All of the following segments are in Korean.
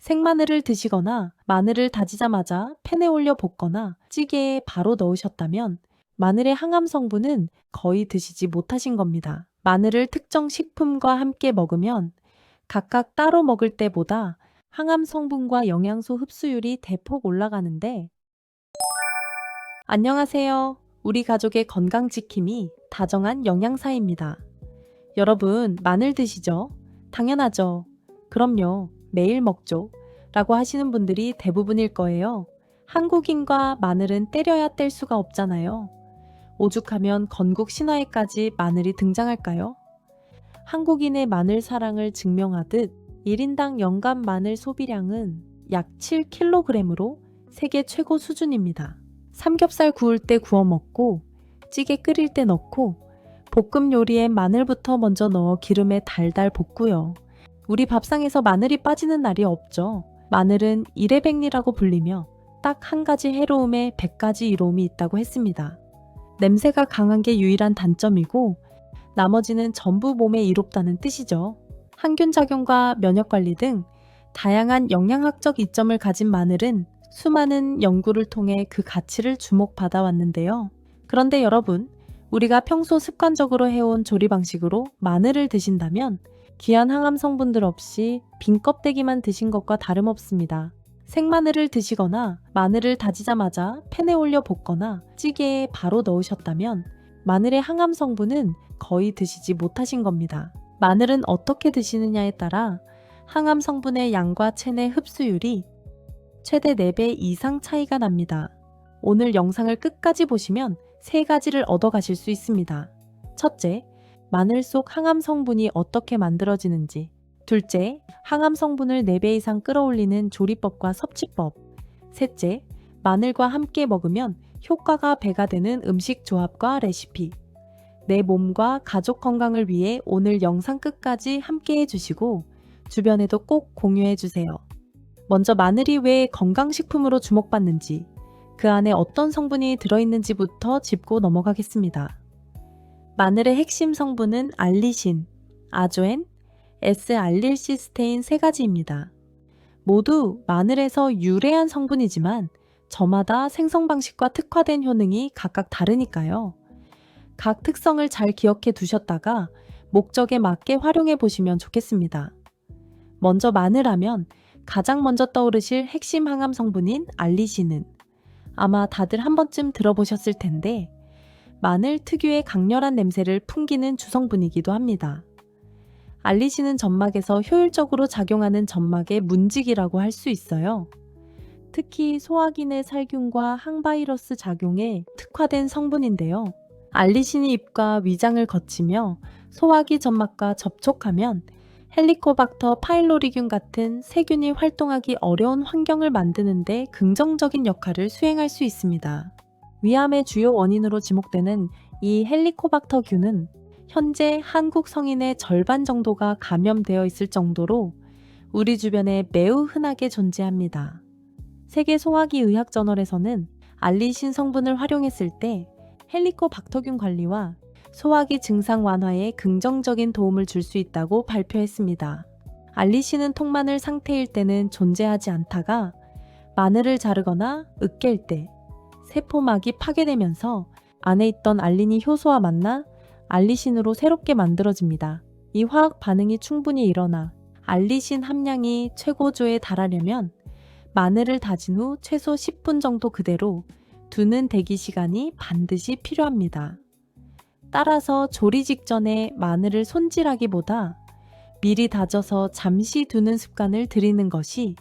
생마늘을 드시거나 마늘을 다지자마자 팬에 올려 볶거나 찌개에 바로 넣으셨다면 마늘의 항암 성분은 거의 드시지 못하신 겁니다. 마늘을 특정 식품과 함께 먹으면 각각 따로 먹을 때보다 항암 성분과 영양소 흡수율이 대폭 올라가는데, 안녕하세요. 우리 가족의 건강 지킴이 다정한 영양사입니다. 여러분, 마늘 드시죠? 당연하죠. 그럼요. 매일 먹죠. 라고 하시는 분들이 대부분일 거예요. 한국인과 마늘은 때려야 뗄 수가 없잖아요. 오죽하면 건국 신화에까지 마늘이 등장할까요? 한국인의 마늘 사랑을 증명하듯 1인당 연간 마늘 소비량은 약 7kg으로 세계 최고 수준입니다. 삼겹살 구울 때 구워 먹고, 찌개 끓일 때 넣고, 볶음 요리에 마늘부터 먼저 넣어 기름에 달달 볶고요. 우리 밥상에서 마늘이 빠지는 날이 없죠. 마늘은 일해백리라고 불리며 딱 한 가지 해로움에 100가지 이로움이 있다고 했습니다. 냄새가 강한 게 유일한 단점이고 나머지는 전부 몸에 이롭다는 뜻이죠. 항균작용과 면역관리 등 다양한 영양학적 이점을 가진 마늘은 수많은 연구를 통해 그 가치를 주목받아 왔는데요. 그런데 여러분, 우리가 평소 습관적으로 해온 조리 방식으로 마늘을 드신다면 귀한 항암 성분들 없이 빈 껍데기만 드신 것과 다름없습니다. 생마늘을 드시거나 마늘을 다지자마자 팬에 올려 볶거나 찌개에 바로 넣으셨다면 마늘의 항암 성분은 거의 드시지 못하신 겁니다. 마늘은 어떻게 드시느냐에 따라 항암 성분의 양과 체내 흡수율이 최대 4배 이상 차이가 납니다. 오늘 영상을 끝까지 보시면 3가지를 얻어가실 수 있습니다. 첫째, 마늘 속 항암 성분이 어떻게 만들어지는지. 둘째, 항암 성분을 4배 이상 끌어올리는 조리법과 섭취법. 셋째, 마늘과 함께 먹으면 효과가 배가 되는 음식 조합과 레시피. 내 몸과 가족 건강을 위해 오늘 영상 끝까지 함께 해주시고 주변에도 꼭 공유해주세요. 먼저 마늘이 왜 건강식품으로 주목받는지, 그 안에 어떤 성분이 들어있는지부터 짚고 넘어가겠습니다. 마늘의 핵심 성분은 알리신, 아조엔, S알릴시스테인 3가지입니다. 모두 마늘에서 유래한 성분이지만 저마다 생성 방식과 특화된 효능이 각각 다르니까요. 각 특성을 잘 기억해 두셨다가 목적에 맞게 활용해 보시면 좋겠습니다. 먼저 마늘하면 가장 먼저 떠오르실 핵심 항암 성분인 알리신은 아마 다들 한 번쯤 들어보셨을 텐데 마늘 특유의 강렬한 냄새를 풍기는 주성분이기도 합니다. 알리신은 점막에서 효율적으로 작용하는 점막의 문지기라고 할 수 있어요. 특히 소화기내 살균과 항바이러스 작용에 특화된 성분인데요. 알리신이 입과 위장을 거치며 소화기 점막과 접촉하면 헬리코박터 파일로리균 같은 세균이 활동하기 어려운 환경을 만드는 데 긍정적인 역할을 수행할 수 있습니다. 위암의 주요 원인으로 지목되는 이 헬리코박터균은 현재 한국 성인의 절반 정도가 감염되어 있을 정도로 우리 주변에 매우 흔하게 존재합니다. 세계 소화기 의학 저널에서는 알리신 성분을 활용했을 때 헬리코박터균 관리와 소화기 증상 완화에 긍정적인 도움을 줄 수 있다고 발표했습니다. 알리신은 통마늘 상태일 때는 존재하지 않다가 마늘을 자르거나 으깰 때 세포막이 파괴되면서 안에 있던 알린이 효소와 만나 알리신으로 새롭게 만들어집니다. 이 화학 반응이 충분히 일어나 알리신 함량이 최고조에 달하려면 마늘을 다진 후 최소 10분 정도 그대로 두는 대기 시간이 반드시 필요합니다. 따라서 조리 직전에 마늘을 손질하기보다 미리 다져서 잠시 두는 습관을 들이는 것이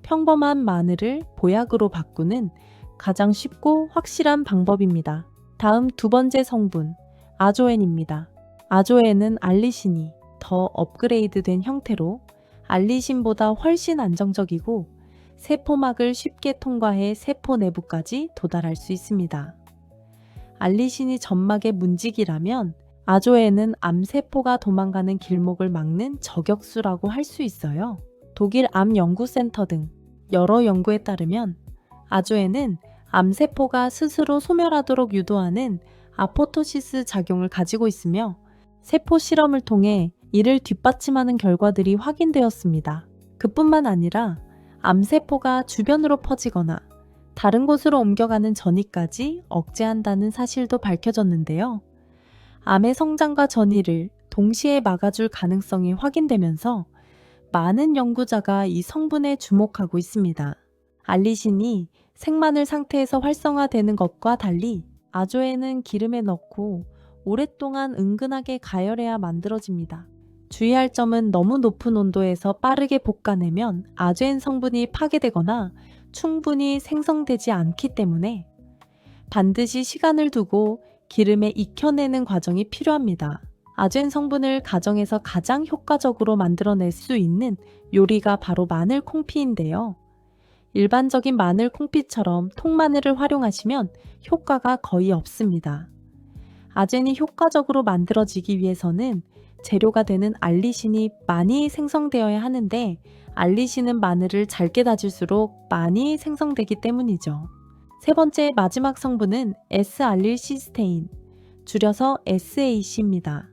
평범한 마늘을 보약으로 바꾸는 가장 쉽고 확실한 방법입니다. 다음 2번째 성분, 아조엔입니다. 아조엔은 알리신이 더 업그레이드된 형태로 알리신보다 훨씬 안정적이고 세포막을 쉽게 통과해 세포 내부까지 도달할 수 있습니다. 알리신이 점막의 문지기라면 아조엔은 암세포가 도망가는 길목을 막는 저격수라고 할 수 있어요. 독일 암연구센터 등 여러 연구에 따르면 아조엔은 암세포가 스스로 소멸하도록 유도하는 아포토시스 작용을 가지고 있으며 세포 실험을 통해 이를 뒷받침하는 결과들이 확인되었습니다. 그뿐만 아니라 암세포가 주변으로 퍼지거나 다른 곳으로 옮겨가는 전이까지 억제한다는 사실도 밝혀졌는데요. 암의 성장과 전이를 동시에 막아줄 가능성이 확인되면서 많은 연구자가 이 성분에 주목하고 있습니다. 알리신이 생마늘 상태에서 활성화되는 것과 달리 아조에는 기름에 넣고 오랫동안 은근하게 가열해야 만들어집니다. 주의할 점은 너무 높은 온도에서 빠르게 볶아내면 아조엔 성분이 파괴되거나 충분히 생성되지 않기 때문에 반드시 시간을 두고 기름에 익혀내는 과정이 필요합니다. 아조엔 성분을 가정에서 가장 효과적으로 만들어낼 수 있는 요리가 바로 마늘 콩피인데요. 일반적인 마늘 콩피처럼 통마늘을 활용하시면 효과가 거의 없습니다. 아젠이 효과적으로 만들어지기 위해서는 재료가 되는 알리신이 많이 생성되어야 하는데 알리신은 마늘을 잘게 다질수록 많이 생성되기 때문이죠. 세 번째 마지막 성분은 S알릴시스테인, 줄여서 SAC입니다.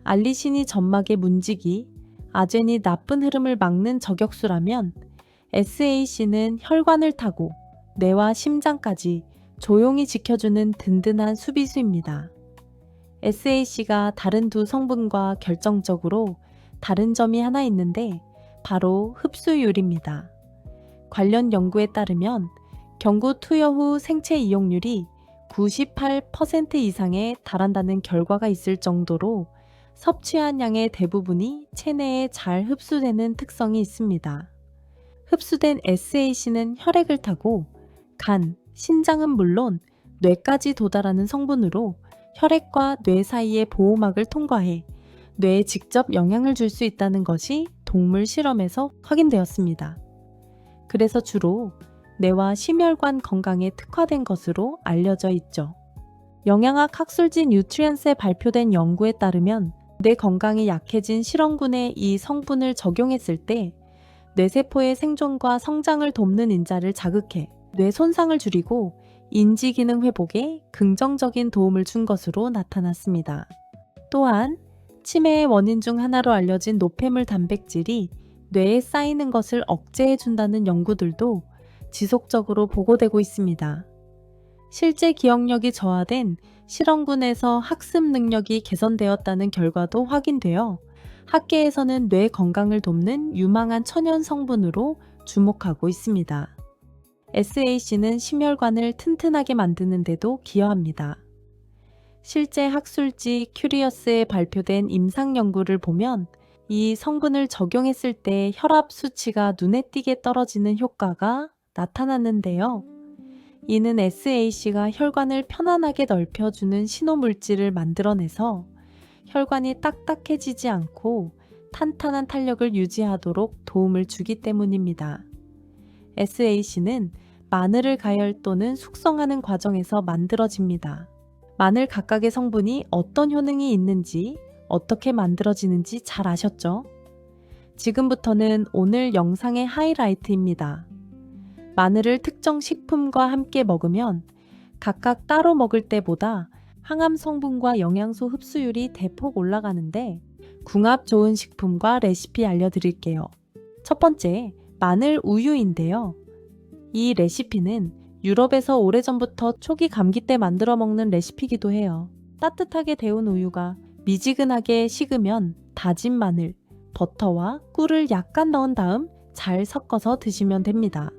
알리신이 점막의 문지기, 아젠이 나쁜 흐름을 막는 저격수라면 SAC는 혈관을 타고 뇌와 심장까지 조용히 지켜주는 든든한 수비수입니다. SAC가 다른 두 성분과 결정적으로 다른 점이 하나 있는데 바로 흡수율입니다. 관련 연구에 따르면 경구 투여 후 생체 이용률이 98% 이상에 달한다는 결과가 있을 정도로 섭취한 양의 대부분이 체내에 잘 흡수되는 특성이 있습니다. 흡수된 SAC는 혈액을 타고 간, 신장은 물론 뇌까지 도달하는 성분으로 혈액과 뇌 사이의 보호막을 통과해 뇌에 직접 영향을 줄 수 있다는 것이 동물 실험에서 확인되었습니다. 그래서 주로 뇌와 심혈관 건강에 특화된 것으로 알려져 있죠. 영양학 학술지 뉴트리언스에 발표된 연구에 따르면 뇌 건강이 약해진 실험군에 이 성분을 적용했을 때 뇌세포의 생존과 성장을 돕는 인자를 자극해 뇌 손상을 줄이고 인지 기능 회복에 긍정적인 도움을 준 것으로 나타났습니다. 또한 치매의 원인 중 하나로 알려진 노폐물 단백질이 뇌에 쌓이는 것을 억제해준다는 연구들도 지속적으로 보고되고 있습니다. 실제 기억력이 저하된 실험군에서 학습 능력이 개선되었다는 결과도 확인되어 학계에서는 뇌 건강을 돕는 유망한 천연 성분으로 주목하고 있습니다. SAC는 심혈관을 튼튼하게 만드는 데도 기여합니다. 실제 학술지 큐리어스에 발표된 임상 연구를 보면 이 성분을 적용했을 때 혈압 수치가 눈에 띄게 떨어지는 효과가 나타났는데요. 이는 SAC가 혈관을 편안하게 넓혀주는 신호물질을 만들어내서 혈관이 딱딱해지지 않고 탄탄한 탄력을 유지하도록 도움을 주기 때문입니다. SAC는 마늘을 가열 또는 숙성하는 과정에서 만들어집니다. 마늘 각각의 성분이 어떤 효능이 있는지, 어떻게 만들어지는지 잘 아셨죠? 지금부터는 오늘 영상의 하이라이트입니다. 마늘을 특정 식품과 함께 먹으면 각각 따로 먹을 때보다 항암 성분과 영양소 흡수율이 대폭 올라가는데 궁합 좋은 식품과 레시피 알려드릴게요. 첫 번째, 마늘 우유인데요. 이 레시피는 유럽에서 오래전부터 초기 감기 때 만들어 먹는 레시피이기도 해요. 따뜻하게 데운 우유가 미지근하게 식으면 다진 마늘, 버터와 꿀을 약간 넣은 다음 잘 섞어서 드시면 됩니다.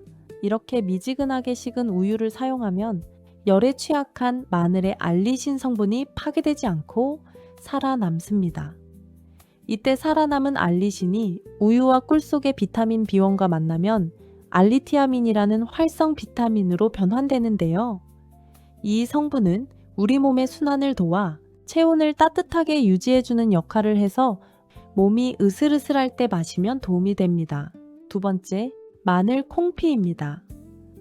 이렇게 미지근하게 식은 우유를 사용하면 열에 취약한 마늘의 알리신 성분이 파괴되지 않고 살아남습니다. 이때 살아남은 알리신이 우유와 꿀 속의 비타민 B1과 만나면 알리티아민이라는 활성 비타민으로 변환되는데요. 이 성분은 우리 몸의 순환을 도와 체온을 따뜻하게 유지해주는 역할을 해서 몸이 으슬으슬할 때 마시면 도움이 됩니다. 두 번째, 마늘 콩피입니다.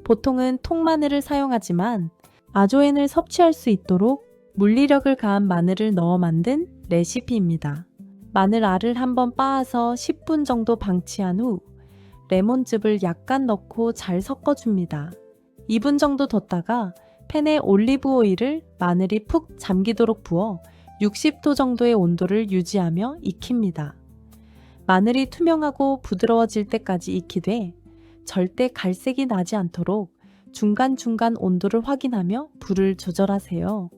보통은 통마늘을 사용하지만 아조엔을 섭취할 수 있도록 물리력을 가한 마늘을 넣어 만든 레시피입니다. 마늘 알을 한번 빻아서 10분 정도 방치한 후 레몬즙을 약간 넣고 잘 섞어줍니다. 2분 정도 뒀다가 팬에 올리브 오일을 마늘이 푹 잠기도록 부어 60도 정도의 온도를 유지하며 익힙니다. 마늘이 투명하고 부드러워질 때까지 익히되 절대 갈색이 나지 않도록 중간중간 온도를 확인하며 불을 조절하세요.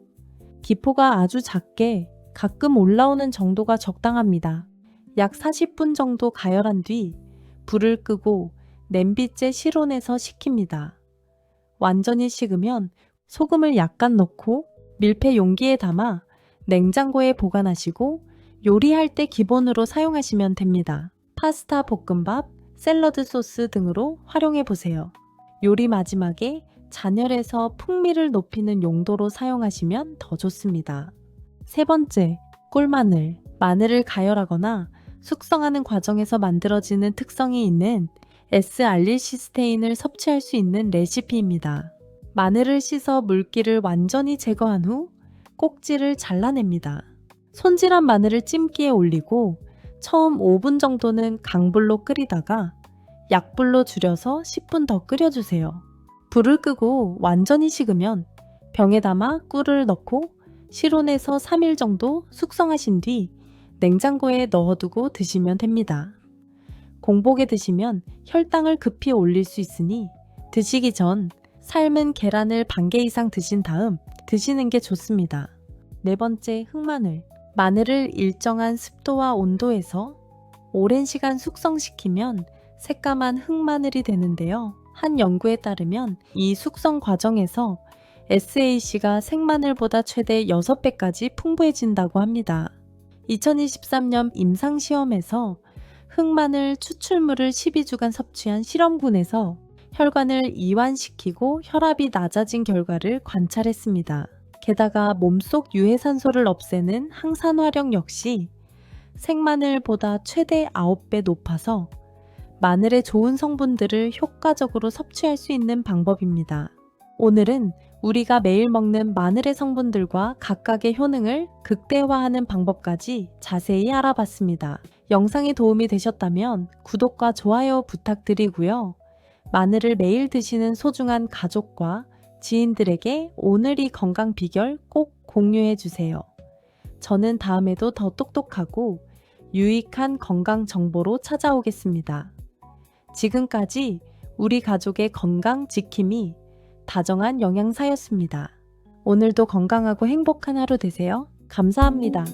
기포가 아주 작게 가끔 올라오는 정도가 적당합니다. 약 40분 정도 가열한 뒤 불을 끄고 냄비째 실온에서 식힙니다. 완전히 식으면 소금을 약간 넣고 밀폐 용기에 담아 냉장고에 보관하시고 요리할 때 기본으로 사용하시면 됩니다. 파스타, 볶음밥, 샐러드 소스 등으로 활용해 보세요. 요리 마지막에 잔열해서 풍미를 높이는 용도로 사용하시면 더 좋습니다. 세 번째, 꿀마늘. 마늘을 가열하거나 숙성하는 과정에서 만들어지는 특성이 있는 S알릴시스테인을 섭취할 수 있는 레시피입니다. 마늘을 씻어 물기를 완전히 제거한 후 꼭지를 잘라냅니다. 손질한 마늘을 찜기에 올리고 처음 5분 정도는 강불로 끓이다가 약불로 줄여서 10분 더 끓여주세요. 불을 끄고 완전히 식으면 병에 담아 꿀을 넣고 실온에서 3일 정도 숙성하신 뒤 냉장고에 넣어두고 드시면 됩니다. 공복에 드시면 혈당을 급히 올릴 수 있으니 드시기 전 삶은 계란을 반 개 이상 드신 다음 드시는 게 좋습니다. 네 번째, 흑마늘. 마늘을 일정한 습도와 온도에서 오랜 시간 숙성시키면 새까만 흑마늘이 되는데요. 한 연구에 따르면 이 숙성 과정에서 SAC가 생마늘보다 최대 6배까지 풍부해진다고 합니다. 2023년 임상시험에서 흑마늘 추출물을 12주간 섭취한 실험군에서 혈관을 이완시키고 혈압이 낮아진 결과를 관찰했습니다. 게다가 몸속 유해산소를 없애는 항산화력 역시 생마늘보다 최대 9배 높아서 마늘의 좋은 성분들을 효과적으로 섭취할 수 있는 방법입니다. 오늘은 우리가 매일 먹는 마늘의 성분들과 각각의 효능을 극대화하는 방법까지 자세히 알아봤습니다. 영상이 도움이 되셨다면 구독과 좋아요 부탁드리고요. 마늘을 매일 드시는 소중한 가족과 지인들에게 오늘 이 건강 비결 꼭 공유해 주세요. 저는 다음에도 더 똑똑하고 유익한 건강 정보로 찾아오겠습니다. 지금까지 우리 가족의 건강 지킴이 다정한 영양사였습니다. 오늘도 건강하고 행복한 하루 되세요. 감사합니다.